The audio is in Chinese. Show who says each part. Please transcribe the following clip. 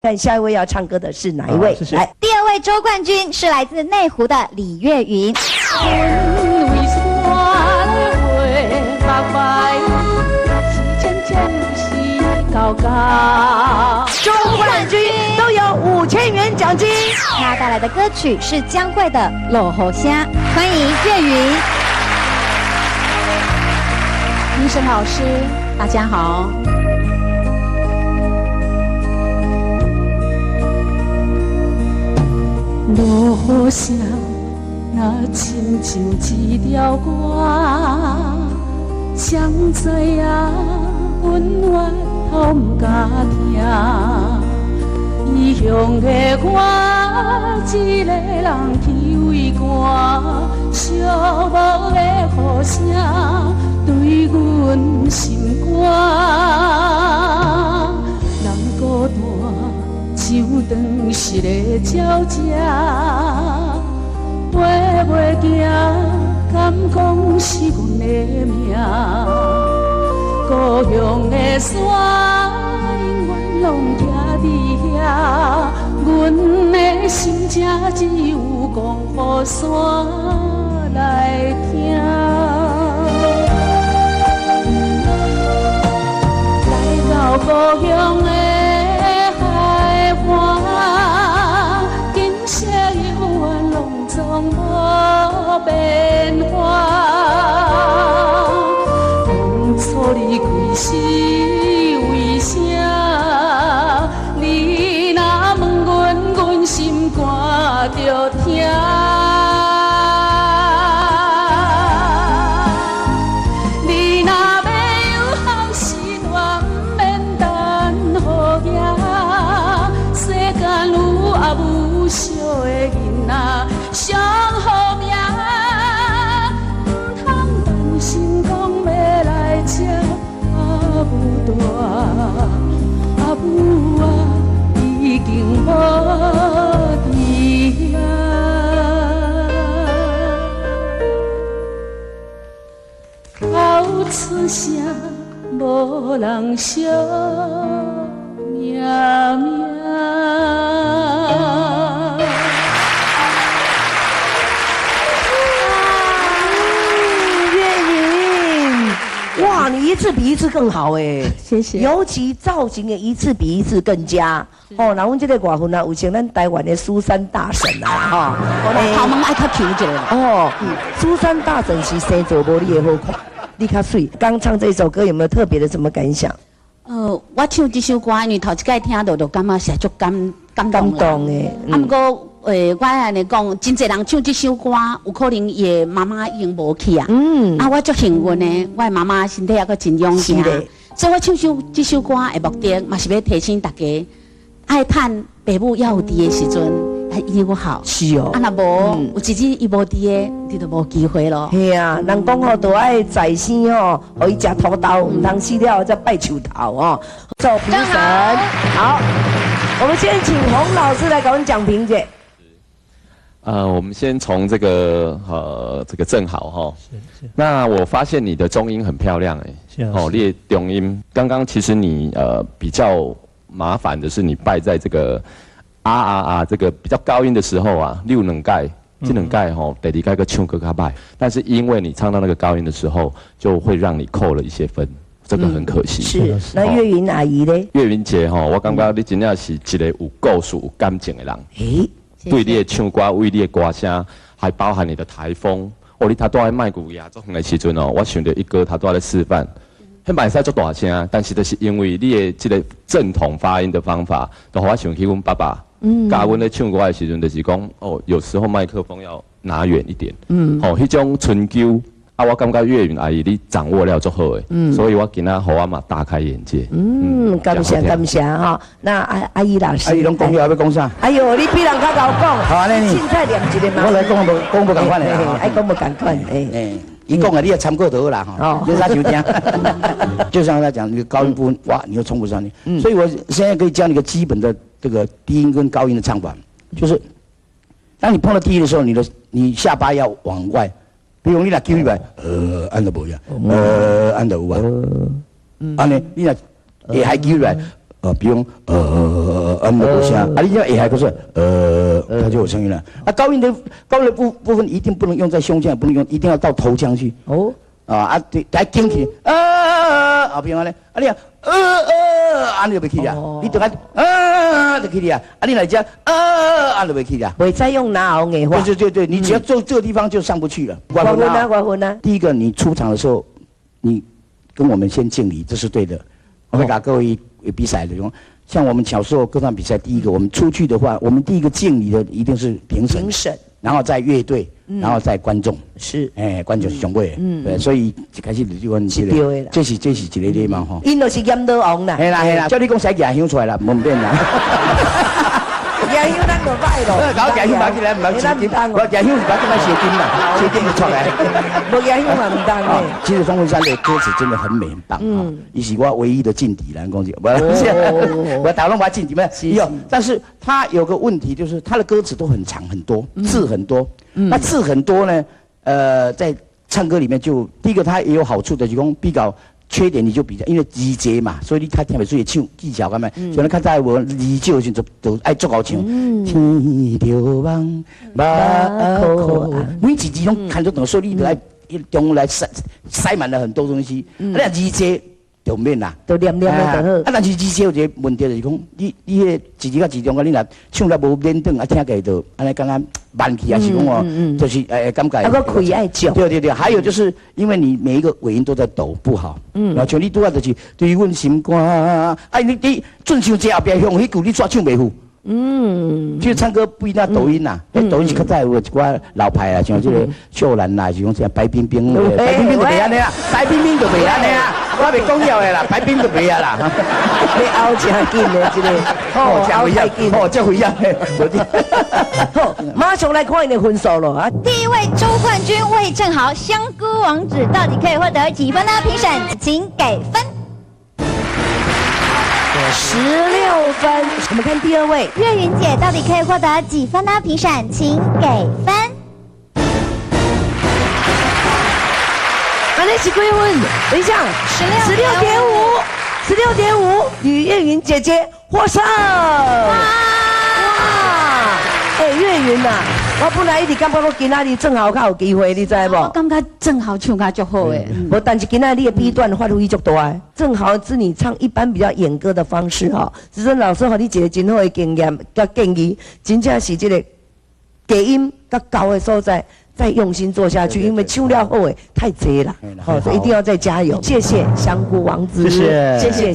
Speaker 1: 看下一位要唱歌的是哪一位？
Speaker 2: 谢谢。
Speaker 3: 来，第2位周冠军是来自内湖的李月云。
Speaker 1: 周冠军都有5000元奖金。
Speaker 3: 他带来的歌曲是江蕙的《落雨声》，欢迎月云。
Speaker 4: 评审老师，大家好。落雨声，那亲像一条歌，谁知影阮怨头不敢听。异乡的我，一个人去为寒，寂寞的雨声对阮心肝。人孤单，像长失的鸟只，飞袂行，敢讲是阮的命。故乡的山，永远拢徛伫遐，阮的心只有讲予山来听。来到故乡的海岸，景色永远拢总无变化。当初你开始为啥？你若问阮，阮心肝着疼。你若要有好时段，不免等好夜。世间有也无少的囡仔上好命，不通担心讲要来吃阿母大，阿母啊已经无伫遐。哭出声，无人惜命命。
Speaker 1: 哇，你一次比一次更好哎！
Speaker 4: 谢谢。
Speaker 1: 尤其造型也一次比一次更佳哦。那阮这个外分啊，有像咱台湾的苏珊大婶啊，哈，
Speaker 4: 头毛爱较长一点
Speaker 1: 哦。苏珊大婶是生做无你的好看，你较水。刚唱这首歌有没有特别的什么感想？
Speaker 4: 我唱这首歌，因为头一摆听到就感觉是足感动
Speaker 1: 的。
Speaker 4: 啊，不过我安尼讲，真侪人唱这首歌，有可能伊的妈妈已经无去啊。啊，我足幸运的，我的妈妈身体还阁真勇健，所以我唱这首歌的目的，嘛是要提醒大家，爱趁爸母还有伫的时阵，伊有好。
Speaker 1: 是哦。
Speaker 4: 啊，若无有一日伊无伫的，你就无机会咯。
Speaker 1: 系啊，人讲吼，都爱在生吼，互伊食土豆，唔通死了再拜树头哦。做评审，好，我们先请洪老师来给我们讲评姐。
Speaker 5: 我们先从这个正好哈，那我发现你的中音很漂亮哎，哦，列中音，刚刚其实你比较麻烦的是你拜在这个这个比较高音的时候啊，六能盖，这能盖吼，第二盖个唱歌较歹，但是因为你唱到那个高音的时候，就会让你扣了一些分，这个很可惜。
Speaker 1: 是，那月云阿姨呢？
Speaker 5: 月云姐吼，我感觉你真正是一个有故事、有感情的人。对你的唱歌，为你的歌声，还包含你的台风。哦，你他都在卖鼓亚洲的时阵哦，我想到一哥他都在示范，迄卖使做大声，但是就是因为你的这个正统发音的方法，都我想起阮爸爸，教阮咧唱歌的时阵，就是讲哦，有时候麦克风要拿远一点，哦，迄种春秋。我感觉月云阿姨你掌握了足好诶，所以我今仔互我嘛大开眼界。
Speaker 1: 感谢哈。那阿姨老师，
Speaker 2: 阿姨拢讲要讲啥？
Speaker 1: 哎呦，你比人较高讲。
Speaker 2: 好啊，你
Speaker 1: 凊彩念一个嘛。
Speaker 2: 我来讲不共款的啦。
Speaker 1: 爱讲不共款，
Speaker 2: 伊讲的你也参考就好啦哈。你啥想听？就像他讲，你高音部分哇，你又冲不上去。所以我现在可以教你个基本的这个低音跟高音的唱法，就是当你碰到低音的时候，你下巴要往外。比如你若揪起来，按都无呀，按都有啊，安尼你若下海揪起来，不用没有声，啊，你要下可是它就有声音了。啊，高音的部分一定不能用在胸腔，不能用，一定要到头腔去。哦。对，来听起，后边呢，你啊，你就袂起啦，你等下就起啦，你来只就袂起啦。
Speaker 1: 袂再用拿喉硬化。
Speaker 2: 对，你只要做这个地方就上不去了。
Speaker 1: 我分啊。
Speaker 2: 第一个，你出场的时候，你跟我们先敬礼，这是对的。我会给各位比赛的，像我们小时候歌唱比赛，第一个我们出去的话，我们第一个敬礼的一定是评审，然后再乐队。然后再观众
Speaker 1: 是，
Speaker 2: 观众是上尾的，对，所以一开始就阮这个，这是一个礼貌吼。
Speaker 1: 因就是盐刀王啦，
Speaker 2: 系啦，叫你讲使牙香出来啦，唔变啦。
Speaker 1: 牙香咱就歹咯，
Speaker 2: 搞牙香买起来唔好钱，我牙香是把这个写金啦，写金就出来。
Speaker 1: 无牙香嘛唔当诶。
Speaker 2: 其实方文山的歌词真的很美很棒啊，伊是我唯一的劲敌啦，讲句，我打拢把劲敌咩？有，但是他有个问题就是他的歌词都很长很多，字很多。那字很多呢，在唱歌里面就第一个它也有好处的，就讲比较缺点你就比较，因为字节嘛，所以你较听袂出唱技巧干嘛？所以你较早无字少的时候就爱足好唱。天着望马口，每一字拢看得懂，所以你就爱中来塞满了很多东西。你若字节就免啦，
Speaker 1: 都念的就好。
Speaker 2: 但是字节有一个问题就是讲，你迄字甲字中间，你若唱了无连顿，听起来就安尼感觉慢起，还是讲哦，就是感觉。
Speaker 1: 那个气爱讲。
Speaker 2: 对，还有就是因为你每一个尾音都在抖，不好。然后像你拄啊就是对阮心肝，你准唱这后边向迄句你煞唱袂赴。其实唱歌不一定要抖音呐，抖音是较早有一寡老牌啊，像这个秀兰啦，是讲这白冰冰，白冰冰就袂安尼啊，白冰冰就袂安尼啊，我袂讲了的啦，白冰就袂啊啦。
Speaker 1: 你熬真紧的这个，
Speaker 2: 熬太紧，这回呀，
Speaker 1: 好，马上来看你的分数了啊！
Speaker 3: 第一位周冠军魏正豪，香菇王子到底可以获得几分呢？评审请给分。
Speaker 1: 16分。我们看第二位
Speaker 3: 岳云姐到底可以获得几分呢？评审请给分。
Speaker 1: 那是几分？等一下，16.5，吕岳云姐姐获胜。哇！岳云呐，我本来一直感觉我今仔日正好较有机会，你知无？
Speaker 4: 我感觉正好唱甲足好诶。
Speaker 1: 但是今仔你的 B 段发挥足大，正好是你唱一般比较演歌的方式哈。只是老师和你一个真好的经验甲建议，真正是这个低音甲高的所在，再用心做下去，因为唱了好诶太济了，所以一定要再加油。谢谢香菇王子，谢谢你。